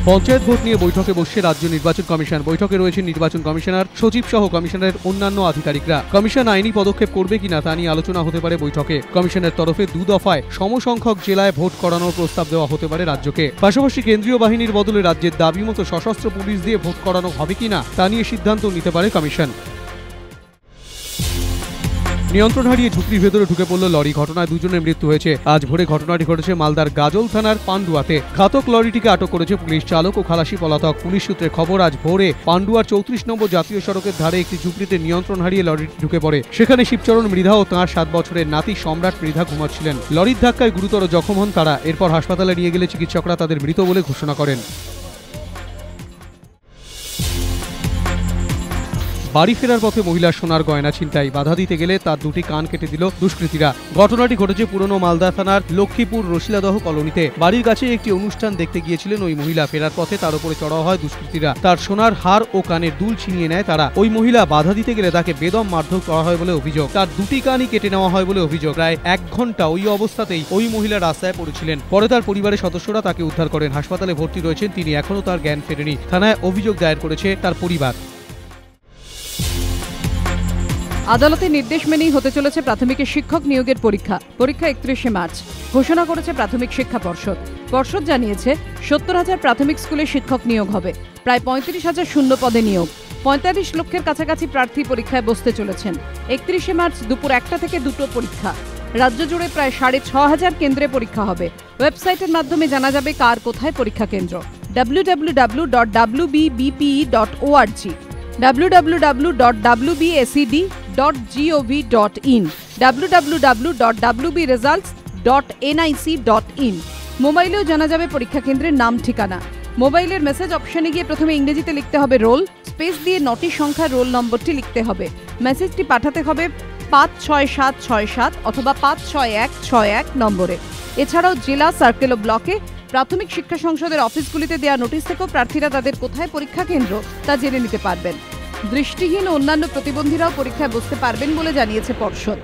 Panchayat vote নিয়ে বৈঠকে বসছে রাজ্য নির্বাচন কমিশন। বৈঠকে রয়েছেন নির্বাচন কমিশনার, সচিব সহ কমিশনের অন্যান্য আধিকারিকরা। কমিশন আইনি পদক্ষেপ করবে কিনা তা নিয়ে আলোচনা হতে পারে বৈঠকে। কমিশনের তরফে 2 দফায় সমসংখ্যক জেলায় ভোট করানোর প্রস্তাব দেওয়া হতে পারে রাজ্যকে। পাশাপাশি কেন্দ্রীয় বাহিনীর বদলে রাজ্যের দাবি মতো সশস্ত্র পুলিশ দিয়ে ভোট করানো হবে কিনা তা নিয়ে সিদ্ধান্ত নিতে পারে কমিশন। নিয়ন্ত্রণ হারিয়ে ঝুপড়ির ভেতরে ঢুকে পড়ল লরি। ঘটনায় 2 জনের মৃত্যু হয়েছে। আজ ভোরে ঘটনাটি ঘটেছে মালদার গাজল থানার পান্ডুয়াতে। ঘাতক লরিটিকে আটক করেছে পুলিশ। চালক ও খালাসি পলাতক। পুলিশ সূত্রে খবর, আজ ভোরে পান্ডুয়ার 34 নম্বর জাতীয় সড়কের ধারে একটি ঝুপড়িতে নিয়ন্ত্রণ হারিয়ে লরিটি ঢুকে পড়ে। সেখানে শিবচরণ মৃধা ও তাঁর 7 বছরের নাতি সম্রাট মৃধা ঘুমাচ্ছিলেন। লরির ধাক্কায় গুরুতর জখম হন তারা। এরপর হাসপাতালে নিয়ে গেলে চিকিৎসকরা তাদের মৃত বলে ঘোষণা করেন। বাড়ি ফেরার পথে মহিলার সোনার গয়না ছিনতাই। বাধা দিতে গেলে তার 2টি কান কেটে দিল দুষ্কৃতীরা। ঘটনাটি ঘটেছে পুরনো মালদা থানার লক্ষ্মীপুর রশিলাদহ কলোনিতে। বাড়ির কাছে একটি অনুষ্ঠান দেখতে গিয়েছিলেন ওই মহিলা। ফেরার পথে তার উপরে চড়াও হয় দুষ্কৃতীরা। তার সোনার হার ও কানের দুল ছিনিয়ে নেয় তারা। ওই মহিলা বাধা দিতে গেলে তাকে বেদম মারধর করা হয় বলে অভিযোগ। তার 2টি কানই কেটে নেওয়া হয় বলে অভিযোগ। প্রায় 1 ঘন্টা ওই অবস্থাতেই ওই মহিলা রাস্তায় পড়েছিলেন। পরে তার পরিবারের সদস্যরা তাকে উদ্ধার করেন। হাসপাতালে ভর্তি রয়েছেন তিনি। এখনও তার জ্ঞান ফেরেনি। থানায় অভিযোগ দায়ের করেছে তার পরিবার। আদালতের নির্দেশ মেনেই হতে চলেছে প্রাথমিকের শিক্ষক নিয়োগের পরীক্ষা। 31শে মার্চ ঘোষণা করেছে প্রাথমিক শিক্ষা পর্ষদ। পর্ষদ জানিয়েছে 70,000 প্রাথমিক স্কুলে শিক্ষক নিয়োগ হবে। প্রায় 35,000 শূন্য পদে নিয়োগ। 45 লক্ষের কাছাকাছি প্রার্থী পরীক্ষায় বসতে চলেছেন। 31শে মার্চ দুপুর 1টা থেকে 2টো পরীক্ষা। রাজ্য জুড়ে প্রায় 6,500 কেন্দ্রে পরীক্ষা হবে। ওয়েবসাইটের মাধ্যমে জানা যাবে কার কোথায় পরীক্ষা কেন্দ্র। www.wbbpe.org, www.wbsed.gov.in, www.wbresults.nic.in। মোবাইলেও জানা যাবে পরীক্ষা কেন্দ্রের নাম, ঠিকানা। মোবাইলের মেসেজ অপশনে গিয়ে প্রথমে ইংরেজিতে লিখতে হবে রোল, স্পেস দিয়ে 9টি সংখ্যার রোল নম্বরটি লিখতে হবে। মেসেজটি পাঠাতে হবে 56767 অথবা 56161 নম্বরে। এছাড়াও জেলা, সার্কেল ও ব্লকে প্রাথমিক শিক্ষা সংসদের অফিসগুলিতে দেওয়া নোটিশ থেকেও প্রার্থীরা তাদের কোথায় পরীক্ষা কেন্দ্র তা জেনে নিতে পারবেন। দৃষ্টিহীন ও অন্যান্য প্রতিবন্ধীরাও পরীক্ষায় বসতে পারবেন বলে জানিয়েছে পর্ষদ।